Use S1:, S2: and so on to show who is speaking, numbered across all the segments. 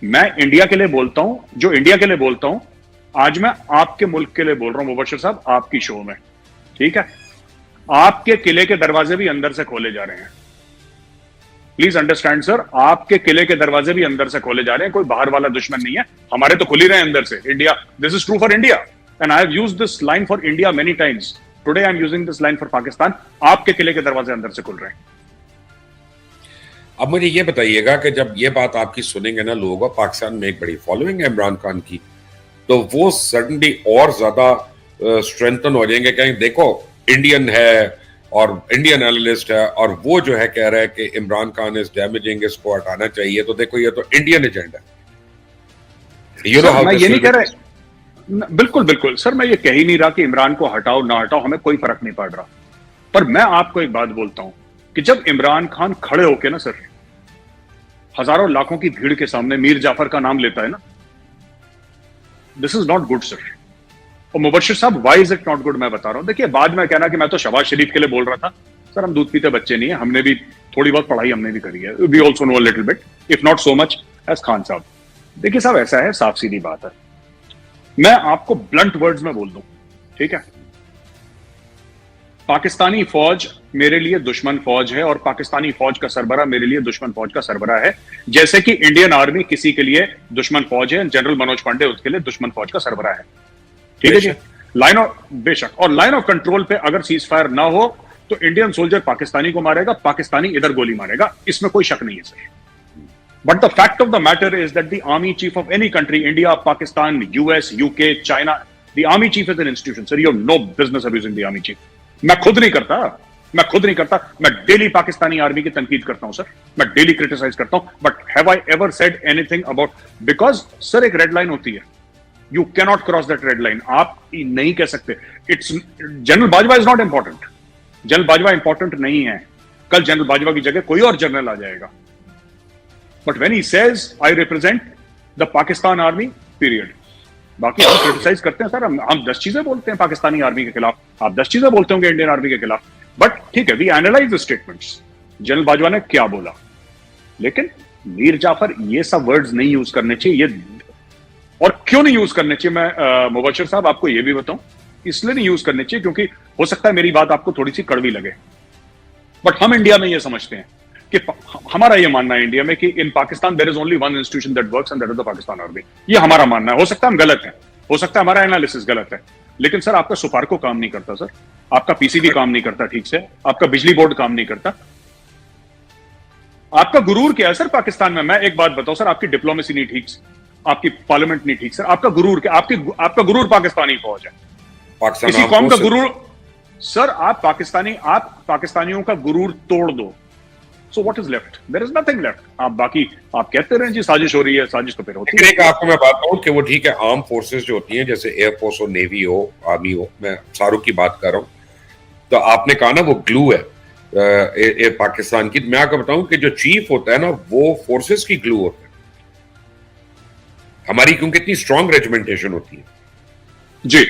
S1: मैं इंडिया के लिए बोलता हूं, जो इंडिया के लिए बोलता हूं, आज मैं आपके मुल्क के लिए बोल रहा हूं मुबश्शिर साहब, आपकी शो में। ठीक है, आपके किले के दरवाजे भी अंदर से खोले जा रहे हैं। प्लीज अंडरस्टैंड सर, आपके किले के दरवाजे भी अंदर से खोले जा रहे हैं, कोई बाहर वाला दुश्मन नहीं है, हमारे तो खुल ही रहे हैं अंदर से। India, this is true for India and I have used this line for India many times. Today I am using this line for Pakistan. आपके किले के दरवाजे अंदर से खुल रहे हैं।
S2: अब मुझे ये बताइएगा कि जब ये बात आपकी सुनेंगे ना लोग, पाकिस्तान में एक बड़ी फॉलोइंग है इमरान खान की, तो वो सडनली और ज्यादा स्ट्रेंथन हो जाएंगे, कहेंगे देखो इंडियन है और इंडियन एनालिस्ट है और वो जो है कह रहा है कि इमरान खान इज डैमेजिंग, इसको हटाना चाहिए, तो देखो ये तो इंडियन एजेंडा है।
S1: मैं ये नहीं कह रहा, बिल्कुल बिल्कुल सर, मैं ये कह ही नहीं रहा कि इमरान को हटाओ ना हटाओ, हमें कोई फर्क नहीं पड़ रहा। पर मैं आपको एक बात बोलता हूं कि जब इमरान खान खड़े होके ना सर हजारों लाखों की भीड़ के सामने मीर जाफर का नाम लेता है ना, this is not good sir. और मुबश्शिर साहब, why is it not good, मैं बता रहा हूं। देखिए, बाद में कहना कि मैं तो शहबाज शरीफ के लिए बोल रहा था, सर हम दूध पीते बच्चे नहीं है, हमने भी थोड़ी बहुत पढ़ाई हमने भी करी है, we also know a little bit if not so much as Khan साहब। देखिए साहब, ऐसा है, साफ सीधी बात है, मैं आपको ब्लंट वर्ड्स में बोल दूं, ठीक है, पाकिस्तानी फौज मेरे लिए दुश्मन फौज है और पाकिस्तानी फौज का सरबरा मेरे लिए दुश्मन फौज का सरबरा है, जैसे कि इंडियन आर्मी किसी के लिए दुश्मन फौज है, जनरल मनोज पांडे उसके लिए दुश्मन फौज का सरबरा है। ठीक है जी, लाइन ऑफ, बेशक, और लाइन ऑफ कंट्रोल पे अगर सीज फायर ना हो तो इंडियन सोल्जर पाकिस्तानी को मारेगा, पाकिस्तानी इधर गोली मारेगा, इसमें कोई शक नहीं है sir. But the fact of the matter is that the army chief of any country, India, Pakistan, US, UK, China, the army chief is an institution sir, you have no business abusing the army chief. मैं खुद नहीं करता, मैं daily Pakistani army की तनकीद करता हूं sir, मैं डेली क्रिटिसाइज करता हूं, but have I ever said anything about, because sir एक रेड लाइन होती है, you cannot cross that red line, आप नहीं कह सकते। It's, general Bajwa is not important, general Bajwa important नहीं है, कल जनरल बाजवा की जगह कोई और जनरल आ जाएगा, but when he says I represent the Pakistan army period. बाकी हम क्रिटिसाइज करते हैं सर, हम 10 चीजें बोलते हैं पाकिस्तानी आर्मी के खिलाफ, आप 10 चीजें बोलते होंगे इंडियन आर्मी के खिलाफ, बट ठीक है, we analyse the statements, general Bajwa ने क्या बोला, लेकिन मीर जाफर ये सब वर्ड्स नहीं यूज करने चाहिए। ये और क्यों नहीं यूज करने चाहिए, मैं मुबश्शिर साहब आपको ये भी बताऊं, इसलिए नहीं यूज करने चाहिए क्योंकि हो सकता है मेरी बात आपको थोड़ी सी कड़वी लगे, बट हम इंडिया में ये समझते हैं कि हमारा ये मानना है इंडिया में कि in Pakistan there is only one institution that works and that is the Pakistan army. ये हमारा मानना है, हो सकता है हम गलत हैं, हो सकता है हमारा एनालिसिस गलत है, लेकिन सर आपका सुपारको काम नहीं करता सर, आपका पीसीबी काम नहीं करता ठीक से, आपका बिजली बोर्ड काम नहीं करता। आपका गुरूर क्या है सर पाकिस्तान में? मैं एक बात बताऊं सर, आपकी डिप्लोमेसी नहीं ठीक, आपकी पार्लियामेंट नहीं ठीक सर, आपका गुरूर क्या? आपका गुरूर पाकिस्तानी फौज है, किसी कौम का गुरूर सर। आप पाकिस्तानियों का गुरूर तोड़ दो, so what is left? There is nothing left. आप बाकी आप कहते रहे जी साजिश हो रही है, साजिश तो फिर होती है।
S2: एक आपको मैं बात कहूं कि वो ठीक है, आर्म फोर्सेस जो होती हैं जैसे एयरफोर्स हो, नेवी हो, आर्मी हो, मैं सारों की बात कर रहा हूं, तो आपने कहा ना वो ग्लू है पाकिस्तान की, मैं आपको बताऊं कि जो चीफ होता है ना वो फोर्सेस की ग्लू होता है हमारी, क्योंकि इतनी स्ट्रॉन्ग रेजिमेंटेशन होती है।
S1: जी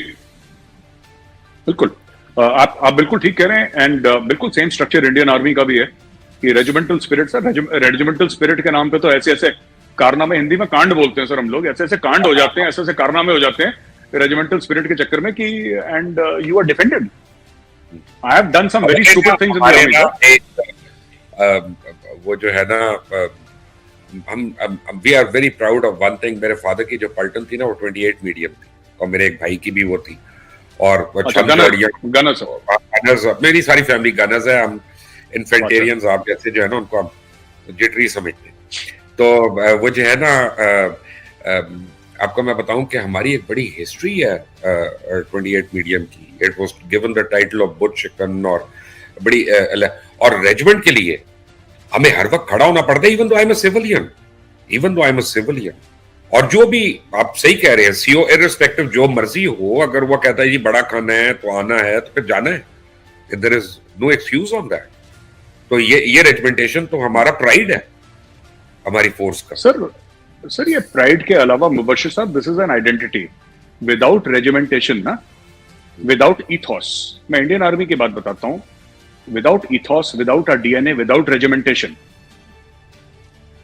S1: बिल्कुल, आप बिल्कुल ठीक कह रहे हैं, एंड बिल्कुल सेम स्ट्रक्चर इंडियन आर्मी का भी है कि regimental spirit sir, regimental spirit के नाम पे तो ऐसे ऐसे कारनामे, हिंदी में कांड बोलते हैं सर हम लोग, ऐसे ऐसे कांड हो जाते हैं, ऐसे ऐसे कारनामे हो जाते हैं रेजिमेंटल स्पिरिट के चक्कर में कि, and you are defended. I have done some very stupid things in the army.
S2: वो जो है ना, हम we are very proud of one thing, मेरे फादर की जो पलटन थी ना वो 28 मीडियम थी, और मेरे एक भाई की भी वो थी, और गनर्स, मेरी सारी फैमिली गनर्स है, हम इन्फेंटेरियंस आप जैसे जो है ना उनको हम जिटरी समझते हैं। तो वो जो है ना, आपको मैं बताऊं कि हमारी एक बड़ी हिस्ट्री है 28 मीडियम की, it was given the title of boot chicken, और बड़ी और रेजिमेंट के लिए हमें हर वक्त खड़ा होना पड़ता है, even though I am a civilian. और जो भी आप सही कह रहे हैं, सीओ इररिस्पेक्टिव जो मर्जी हो, अगर वो कहता है जी बड़ा खाना है तो आना है तो फिर जाना है, there is no excuse on that. तो ये रेजिमेंटेशन तो हमारा प्राइड है, हमारी फोर्स का।
S1: सर ये प्राइड के अलावा मुबश्शिर साहब, this is an identity. Without regimentation ना, विदाउट इथॉस, मैं इंडियन आर्मी की बात बताता हूं, without ethos, without a DNA, without regimentation,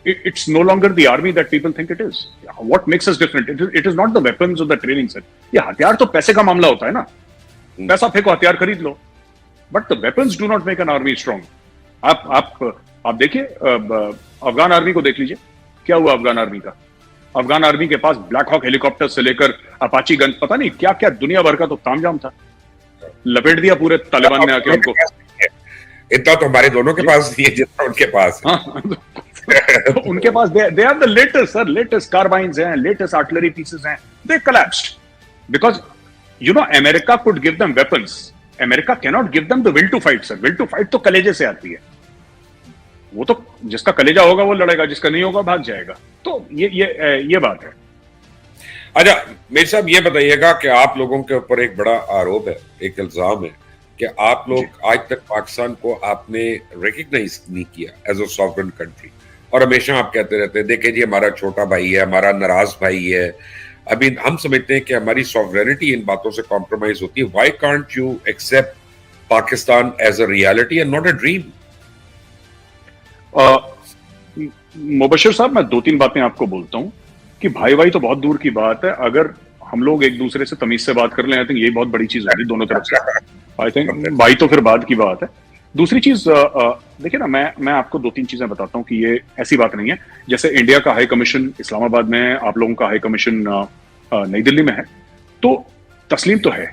S1: It's no longer the army that people think it is. What makes us different? It is not the weapons or the training, sir. ये हथियार तो पैसे का मामला होता है ना, पैसा फेंको हथियार खरीद लो, but the weapons do not make an army strong. आप देखिए अफगान आर्मी को देख लीजिए, क्या हुआ अफगान आर्मी का. अफगान आर्मी के पास ब्लैक हॉक हेलीकॉप्टर से लेकर अपाची गन, पता नहीं क्या क्या दुनिया भर का तो तामझाम था, लपेट दिया पूरे तालिबान ने आके उनको.
S2: इतना तो हमारे दोनों के पास नहीं है जितना उनके पास है.
S1: उनके पास they are the latest sir, latest carbines हैं, लेटेस्ट आर्टिलरी पीसेस हैं. They collapsed because you know America could give them weapons, America can not give them the will to fight. Sir will to fight तो कलेजे से आती है, वो तो जिसका कलेजा होगा वो लड़ेगा, जिसका नहीं होगा भाग जाएगा. तो ये बात है.
S2: अच्छा मेरे साहब ये बताइएगा कि आप लोगों के ऊपर एक बड़ा आरोप है, एक इल्जाम है कि आप लोग आज तक पाकिस्तान को आपने रिकग्नाइज नहीं किया एज अ सॉवरेन कंट्री, और हमेशा आप कहते रहते हैं देखिए जी हमारा छोटा भाई है, हमारा नाराज भाई है. अभी हम समझते हैं कि हमारी सॉवरेनिटी इन बातों से कॉम्प्रोमाइज होती है. Why can't you accept Pakistan as a reality and not a dream?
S1: Mubashir साहब मैं 2-3 बातें आपको बोलता हूं कि भाई भाई तो बहुत दूर की बात है. अगर हम लोग एक दूसरे से तमीज से बात कर लें, आई थिंक यही बहुत बड़ी चीज होगी दोनों तरफ से. आई थिंक भाई तो फिर बाद की बात है. दूसरी चीज देखिए ना, मैं आपको 2-3 चीजें बताता हूं कि ये ऐसी बात नहीं है. जैसे इंडिया का हाई कमीशन इस्लामाबाद में है, आप लोगों का हाई कमीशन नई दिल्ली में है, तो तस्लीम तो है.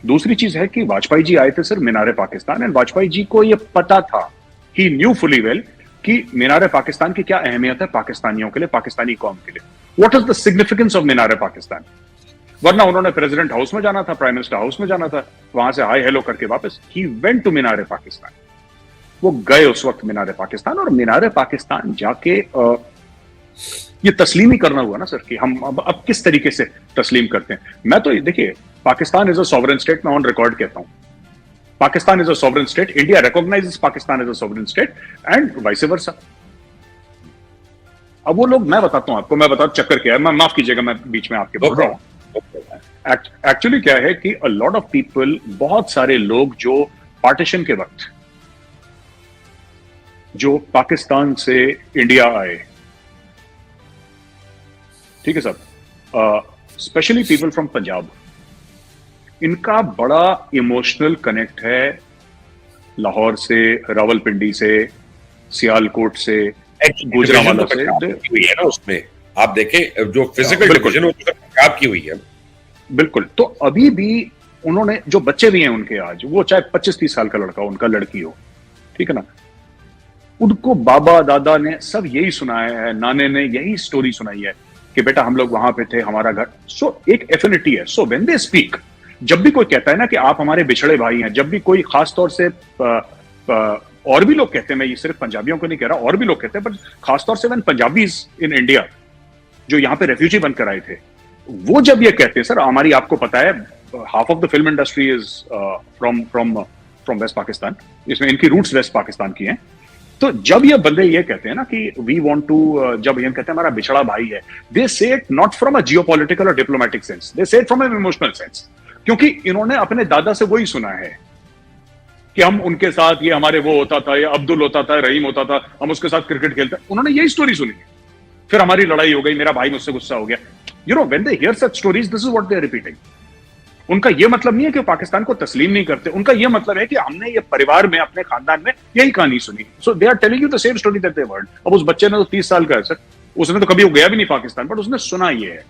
S1: दूसरी चीज है कि वाजपेयी जी आए थे सर मीनार पाकिस्तान, एंड वाजपेयी जी को ये पता था, ही न्यू फुली वेल कि मीनार पाकिस्तान की क्या अहमियत है पाकिस्तानियों के लिए, पाकिस्तानी कौम के लिए. What is the significance of Minar Pakistan? वरना उन्होंने प्रेसिडेंट हाउस में जाना था, प्राइम मिनिस्टर हाउस में जाना था, वहां से हाय हेलो करके वापस. ही वेंट टू मीनार पाकिस्तान. वो गए उस वक्त मीनार पाकिस्तान, और मीनार पाकिस्तान जाके ये तस्लीम ही करना हुआ ना सर कि हम अब किस तरीके से तस्लीम करते हैं. मैं तो देखिए, Pakistan is a sovereign state, मैं ऑन रिकॉर्ड कहता हूं Pakistan is a sovereign state. India recognises Pakistan is a sovereign state and vice versa. अब वो लोग, मैं बताता हूं आपको, मैं बताता चक्कर क्या है, मैं माफ कीजिएगा मैं बीच में आपके बोल रहा हूं. एक्चुअली क्या है कि अ लॉट ऑफ पीपल, बहुत सारे लोग जो पार्टीशन के वक्त जो पाकिस्तान से इंडिया आए, ठीक है साहब, स्पेशली पीपल फ्रॉम पंजाब, इनका बड़ा इमोशनल कनेक्ट है लाहौर से, रावलपिंडी से, सियालकोट से, गुजरांवाला से.
S2: हुई है ना उसमें, आप देखें जो फिजिकल डिवीजन पंजाब की हुई है.
S1: बिल्कुल. तो अभी भी उन्होंने, जो बच्चे भी हैं उनके आज, वो चाहे 25-30 साल का लड़का उनका, लड़की हो, ठीक है ना, उनको बाबा दादा ने सब यही सुनाया है, नाने ने यही स्टोरी सुनाई है कि बेटा हम लोग वहां पे थे, हमारा घर. सो एक एफिनिटी है. सो व्हेन दे स्पीक, जब भी कोई कहता है ना कि आप हमारे बिछड़े भाई हैं, जब भी कोई खास तौर से और भी लोग कहते हैं, मैं ये सिर्फ पंजाबियों को नहीं कह रहा, और भी लोग कहते हैं, बट खासतौर से व्हेन पंजाबीज इन इंडिया जो यहाँ पे रेफ्यूजी बनकर आए थे, वो जब ये कहते हैं सर हमारी, आपको पता है half of the film industry is from west Pakistan, इसमें इनकी रूट्स वेस्ट पाकिस्तान की हैं. तो जब ये बंदे ये कहते हैं ना कि वी वांट टू, जब ये कहते हैं हमारा बिछड़ा भाई है, दे से it not from a geopolitical और डिप्लोमेटिक सेंस, दे से it from an emotional sense. क्योंकि इन्होंने अपने दादा से वही सुना है कि हम उनके साथ, ये हमारे वो होता था, ये अब्दुल होता था, रहीम होता था, हम उसके साथ क्रिकेट खेलते. उन्होंने यही स्टोरी सुनी है. फिर हमारी लड़ाई हो गई, मेरा भाई मुझसे गुस्सा हो गया. You know when they hear such stories, this is what they are repeating. उनका ये मतलब नहीं है कि पाकिस्तान को तस्लीम नहीं करते, उनका ये मतलब है कि हमने ये परिवार में, अपने खानदान में यही कहानी सुनी. So they are telling you the same story that they heard. अब उस बच्चे ने तो 30 साल का है सर, उसने तो कभी वो गया भी नहीं पाकिस्तान, बट उसने सुना ये है.